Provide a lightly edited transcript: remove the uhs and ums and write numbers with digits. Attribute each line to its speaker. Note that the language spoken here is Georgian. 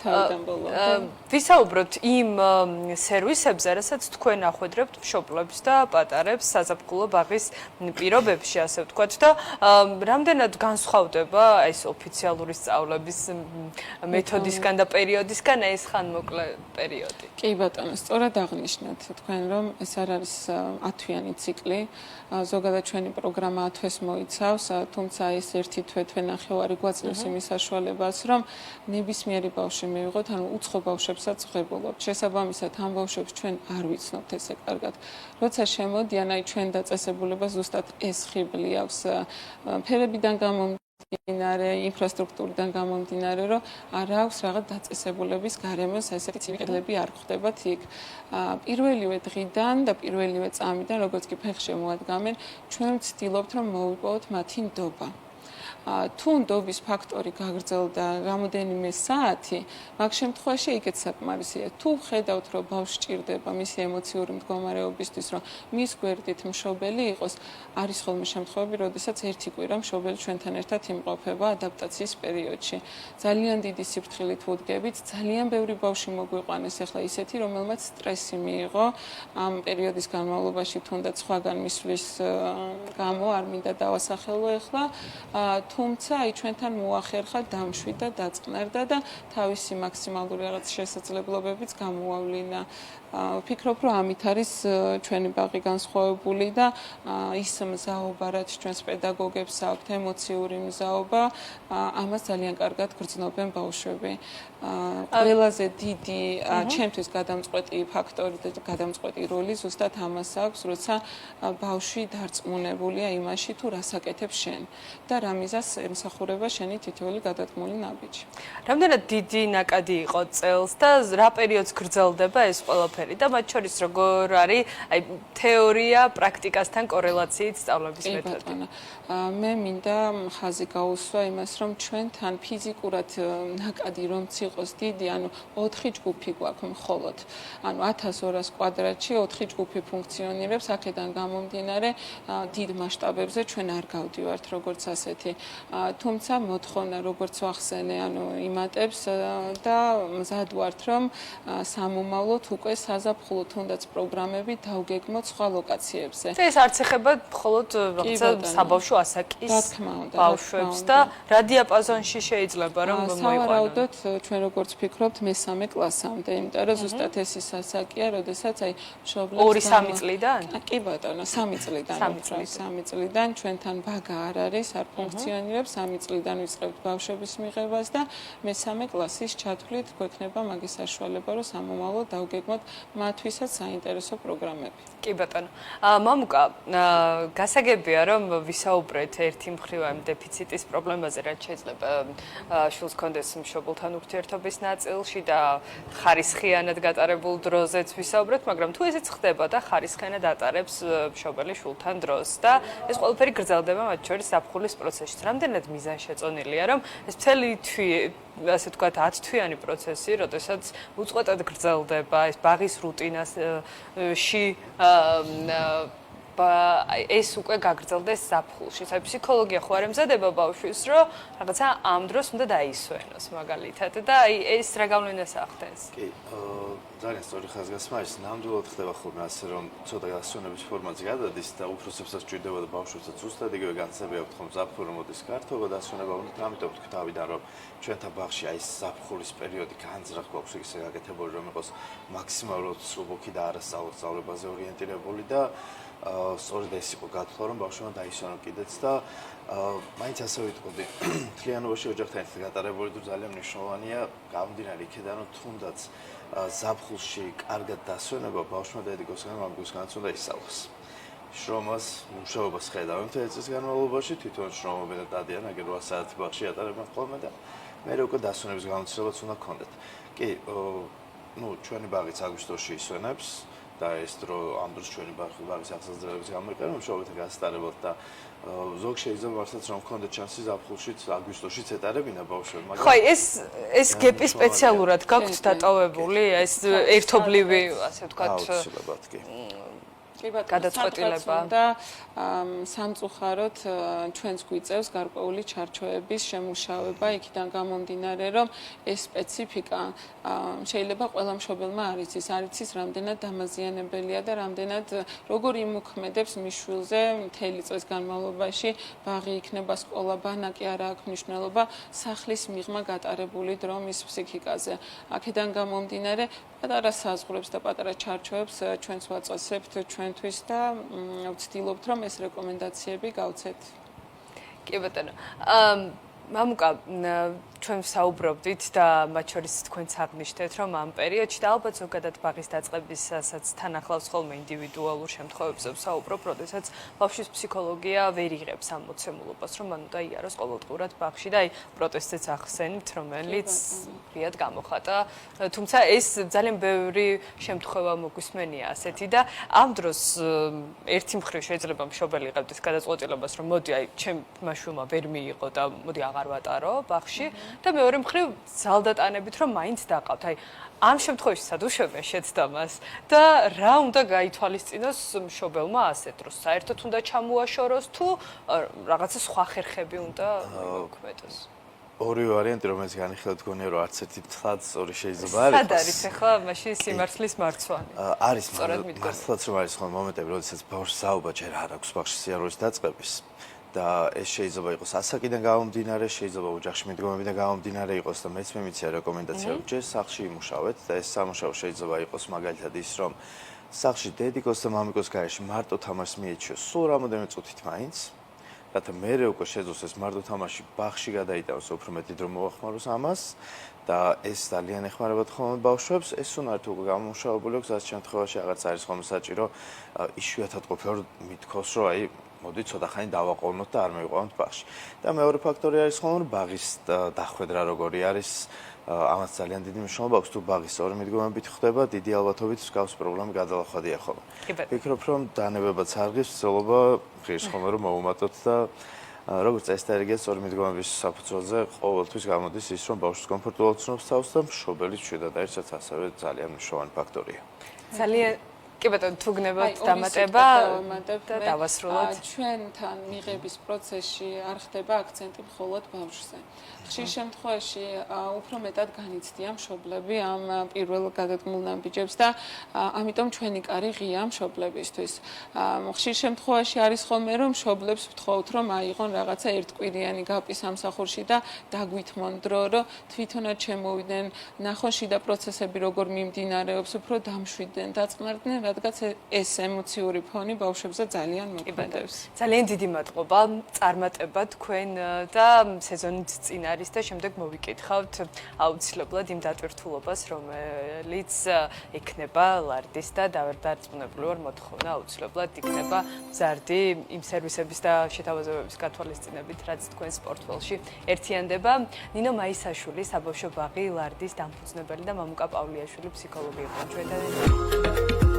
Speaker 1: თავიდან ბოლომდე.
Speaker 2: ვისაუბროთ იმ სერვისებზე, რასაც თქვენ ახვედრებთ მშობლებს და პატარებს საზაფხულო ბაღის პირობებში, ასე ვთქვათ და რამდენად განსხვავდება ეს ოფიციალური სწავლების მეთოდისგან და პერიოდისგან ეს ხანმოკლე პერიოდი?
Speaker 1: კი ბატონო, სწორად აღნიშნეთ თქვენ, რომ ეს არ არის 10-იანი ციკლი. ზოგადად ჩვენი პროგრამა 10 თვეს მოიცავს, თუმცა ეს ერთი თვე ნახევარი გვაძლევს იმის საშუალებას, რომ ნებისმიერი ბავშვი მივიღოთ, ანუ უცხო ბავშვებსაც ვღებულობთ. შესაბამისად, ამ ბავშვებს ჩვენ არ ვიცნობთ ესე კარგად. როცა შემოდიან, აი ჩვენ დაწესებულებას ზუსტად ეს ხიბლი აქვს ფერებიდან გამომდინარე, ინფრასტრუქტურიდან გამომდინარე, რომ არ აქვს რაღაც დაწესებულების გარემოს ესეთი ცივი არ გვხდებათ იქ. პირველივე დღიდან და პირველივე წამიდან, როგორც კი ფეხში მოადგამენ, ჩვენ ვცდილობთ, რომ მოვიპოვოთ მათი ნდობა. თუ ნდობის ფაქტორი გაგრძელდა რამოდენიმე საათი, მაგ შემთხვევაში იქაც საკმარისია. თუ ხედავთ, რომ ბავშვს ჭირდება მისი ემოციური მდგომარეობისთვის, რომ მის გვერდით მშობელი იყოს, არის ხოლმე შემთხვევები, როდესაც ერთი კვირა მშობელი ჩვენთან ერთად იმყოფება ადაპტაციის პერიოდში. ძალიან დიდი სიფრთხილით ვუდგებით, ძალიან ბევრი ბავშვი მოგვიყვანეს ახლა ისეთი, რომელმაც სტრესი მიიღო ამ პერიოდის განმავლობაში, თუნდაც სხვაგან მისვლის გამო, არ მინდა დავასახელო ახლა. თუმცა აი ჩვენთან მოახერხა, დამშვიდა, დაწყნარდა და თავისი მაქსიმალური რაღაც შესაძლებლობებიც გამოავლინა. ვფიქრობ, რომ ამით არის ჩვენი ბაღი განსხვავებული და ის მზაობა, რაც ჩვენს პედაგოგებს აქვთ, ემოციური მზაობა, ამას ძალიან კარგად გრძნობენ ბავშვები. ყველაზე დიდი ჩემთვის გადამწყვეტი ფაქტორი და გადამწყვეტი როლი ზუსტად ამას აქვს, როცა ბავშვი დარწმუნებულია იმაში, თუ რას აკეთებს შენ და რა მიზანს ემსახურება შენი თითოეული გადადგმული ნაბიჯი.
Speaker 2: რამდენად დიდი ნაკადი იყო წელს და რა პერიოდს გრძელდება ეს ყველაფერი და მათ შორის როგორ არის აი თეორია პრაქტიკასთან კორელაციით სწავლების მეთოდი?
Speaker 1: მე მინდა ხაზი გაუსვა იმას, რომ ჩვენთან ფიზიკურად ნაკადი რომც იყოს დიდი, ანუ 4 ჯგუფი გვაქვს მხოლოდ. ანუ 1200 კვადრატში 4 ჯგუფი ფუნქციონირებს, აქედან გამომდინარე დიდ მასშტაბებზე ჩვენ არ გავდივართ როგორც ასეთი. თუმცა მოთხოვნა როგორც ვახსენე, ანუ იმატებს და მზად ვართ, რომ სამომავლოდ უკვე საზაფხულო თუნდაც პროგრამები დავგეგმოთ სხვა ლოკაციებზე.
Speaker 2: ეს არც ეხება მხოლოდ რაღაცა საბავშვო ასაკის ბავშვებს და რა დიაპაზონში შეიძლება რომ მოიყვანონ?
Speaker 1: სავარაუდოდ ჩვენ როგორც ვფიქრობთ მესამე კლასამდე, იმიტომ რომ ზუსტად ეს ის ასაკია, როდესაც აი მშობლებს
Speaker 2: 2-3 წლიდან?
Speaker 1: კი ბატონო, 3 წლიდან. 3 წლიდან ჩვენთან ბაგა არ არის, არ ფუნქციონირებს, 3 წლიდან ვიწყებთ ბავშვების მიღებას და მესამე კლასის ჩათვლით გვექნება მაგის საშუალება, რომ სამომავლოდ დავგეგმოთ მათთვისაც საინტერესო პროგრამები.
Speaker 2: კი ბატონო. მამუკა, გასაგებია რომ ვისაუბრეთ ერთი მხრივ ამ დეფიციტის პრობლემაზე, რაც შეიძლება შულს კონდეს მშობელთან ურთიერთობის ნაწილში და ხარისხიანად გატარებულ დროზეც ვისაუბრეთ, მაგრამ თუ ესეც ხდება და ხარისხიანად ატარებს მშობელი შულთან დროს და ეს ყველაფერი გრძელდება მათ შორის ზაფხულის პროცესში. რამდენად მიზანშეწონილია, რომ ეს მთელი ასე ვთქვათ 10 თვიანი პროცესი, როდესაც უწყვეტად გრძელდება ეს ბაღის რუტინაში ეს უკვე გაგრძელდეს ზაფხულში. აი ფსიქოლოგია ხო არ ემზადება ბავშვის, რომ რაღაცა ამ დროს უნდა დაისვენოს მაგალითად და აი ეს რა გავლენას ახდენს?
Speaker 3: კი, ძალიან სწორი ხაზგასმა ის ნამდვილად ხდება ხოლმე ასე, რომ ცოტა გასვენების ფორმაც გადადის და უფროსებსაც ჭირდება და ბავშვებსაც ზუსტად იგივე განცდები აქვთ ხომ ზაფხული მოდის გართობა და ასვენება უნდა, ამიტომ ვთქვი თავიდან რომ ჩვენთან ბაღში აი ზაფხულის პერიოდი განზრახ გვაქვს ისე გაკეთებული, რომ იყოს მაქსიმალურად სუბოქი და არასწავლებაზე ორიენტირებული და სწორედ ეს იყო გათვლა, რომ ბავშვმა დაისვენო კიდეც და მაინც ასე ვიტყოდი, მთლიანობაში ოჯახთან ერთად გატარებული თუ ძალიან მნიშვნელოვანია, გამომდინარე იქიდან, რომ თუნდაც ზაფხულში კარგად დასვენება ბავშვმა დაედიგოს გამგოსგანაც უნდა ისწავლოს. შრომას, მუშაობას ხედავენ მთელი წლის განმავლობაში, თვითონ შრომობენ და დადიან, აგერ 8 საათი ბაღში ატარებენ ხოლმე და მე უკვე დასვენების გამოცდილებაც უნდა გქონდეთ. კი, ჩვენი ბაღიც აგვისტოში ისვენებს და ეს დრო ამ დროს ჩვენი ბაღის აღსაძლებელების გამოიყენება მშობელთა გასტარებლად და ზოგ შეიძლება ვარცაც რომ გქონდეთ შანსი ზაფხულშიც აგვისტოშიც ეტარებინა ბავშვები, მაგრამ
Speaker 2: ხო, ეს გეპი სპეციალურად გაქვთ დატოვებული, ეს ერთობლივი, ასე ვთქვათ,
Speaker 3: აუცილებლად კი.
Speaker 2: გადაწყვეტილება
Speaker 1: და სამწუხაროდ ჩვენს გვიწევს გარკვეული ჩარჩოების შემუშავება იქიდან გამომდინარე, რომ ეს სპეციფიკა შეიძლება ყველა მშობელმა არ იცის, არ იცის რამდენად დამაზიანებელია და რამდენად როგორ იმოქმედებს მის შვილზე მთელი წლის განმავლობაში ბაღი იქნება სკოლა, ბანაკი არა აქვს მნიშვნელობა, სახლის მიღმა გატარებული დრო მის ფსიქიკაზე. აქედან გამომდინარე პატარა საზღვრებს და პატარა ჩარჩოებს ჩვენს ვაწესებთ ჩვენთვის და ვცდილობთ რომ ეს რეკომენდაციები გავცეთ.
Speaker 2: კი ბატონო. მამუკა, ჩვენ საუბრობდით და მათ შორის თქვენც აღნიშნეთ, რომ ამ პერიოდში და ალბათ ზოგადად ბაღის დაწყებისასაც თან ახლავს ხოლმე ინდივიდუალურ შემთხვევებზე ვსაუბრობ, როდესაც ბავშვის ფსიქოლოგია ვერ იღებს ამ მოცემულობას, რომ მან უნდა იაროს ყოველდღურად ბაღში და აი პროტესტიც ახსენით, რომელიც რიად გამოხატა. თუმცა ეს ძალიან ბევრი შემთხვევა მოგვისმენია ასეთი და ამ დროს ერთი მხრივ შეიძლება მშობელი იყავდეს გადაწყვეტილებას, რომ მოდი აი ჩემმა შვილმა ვერ მიიღო და მოდი აღარ ვატარო ბაღში. და მეორე მხრივ ზალდატანებით რომ მაინც დაყავთ. აი ამ შემთხვევაში სად უშვებენ შეცდომას და რა უნდა გაითვალისწინოს მშობელმა ასეთ დროს? საერთოდ უნდა ჩამოაშოროს თუ რაღაცა სხვა ხერხები უნდა მოქმედოს?
Speaker 3: ორი ვარიანტი რომელიც განიხილეთ გონია რომ არც ერთი თლად სწორი შეიძლება არ
Speaker 2: სად არის ახლა მაშინ სიმართლის მარცვალი?
Speaker 3: არის მართლაც რომ არის ხოლმე მომენტები როდესაც ბავშვს საუბა ჯერ არ აქვს ბავშვის სიარულის დაწყების და ეს შეიძლება იყოს ასაკიდან გამომდინარე, შეიძლება ოჯახში მიდგომებიდან გამომდინარე იყოს და მეც მიმიცია რეკომენდაცია რომ ჯერ სახლში იმუშავეთ და ეს სამუშაო შეიძლება იყოს მაგალითად ის რომ სახლში დედიკოს და მამიკოს გარეშე მარტო თამაშს მიეჩიოს სულ რამოდენიმე წუთით მაინც რათა მერე უკვე შეძლოს ეს მარტო თამაში ბაღში გადაიტანოს უფრო მეტი დრო მოახმაროს ამას და ეს ძალიან ეხმარება ხოლმე ბავშვებს ეს უნარით უკვე გამომუშავებული აქვს ამ შემთხვევაში რაღაც არის ხოლმე საჭირო იშვიათად ყოფილა რომ მithქოს რომ აი მოდი ცოტა ხანი დავაყოვნოთ და არ მივიყვანოთ ბაღში. და მეორე ფაქტორი არის ხოლმე რომ ბაღის დახვედრა როგორი არის ამას ძალიან დიდი მნიშვნელობა აქვს თუ ბაღის სწორი მიდგომებით ხდება დიდი ალბათობით მსგავსი პრობლემა გადალახვადია ხოლმე. ვფიქრობ რომ დანებებაც არღის ცდილობა ღირს ხოლმე რომ მოუმატოთ და როგორც წესდარიგია სწორი მიდგომების საფუძველზე ყოველთვის გამოდის ის რომ ბავშვს კომფორტულად ცნობს თავს და მშობელი ჩვიდად არის რაც ასევე ძალიან მნიშვნელოვანი ფაქტორია.
Speaker 2: ძალიან კი ბატონო, თუ გნებავთ დამატება და დავასრულოთ.
Speaker 1: ჩვენთან მიღების პროცესში არ ხდება აქცენტი მხოლოდ ბავშვზე. ხშირ შემთხვევაში უფრო მეტად განიცდიან მშობლები ამ პირველ გადადგმულ ნაბიჯებს და ამიტომ ჩვენი კარი ღია მშობლებისთვის. ხშირ შემთხვევაში არის ხოლმე რომ მშობლებს ვთხოვთ რომ აიღონ რაღაცა ერთკვირიანი გაპი სამსახურში და დაგვითმონ დრო, რომ თვითონაც შემოვიდნენ, ნახონ შიდა პროცესები როგორ მიმდინარეობს, უფრო დამშვიდნენ, დაწყნარდნენ, რადგან ეს ემოციური ფონი ბავშვებზე ძალიან მოქმედებს.
Speaker 2: ძალიან დიდი მადლობა წარმატება თქვენ და სეზონით წინ არის და შემდეგ მოვიკითხავთ აუცილებლად იმ დატვირთულობას, რომელიც ექნება ლარდის და დავერდარწმუნებული ვარ მოთხოვნა აუცილებლად იქნება მზარდი იმ სერვისების და შეთავაზებების გათვალისწინებით, რაც თქვენს პორტფელში ერთიანდება. ნინო მაისაშვილი, საბავშვო ბაღი ლარდის დამფუძნებელი და მამუკა პავლიაშვილი ფსიქოლოგი იყო ჩვენთან.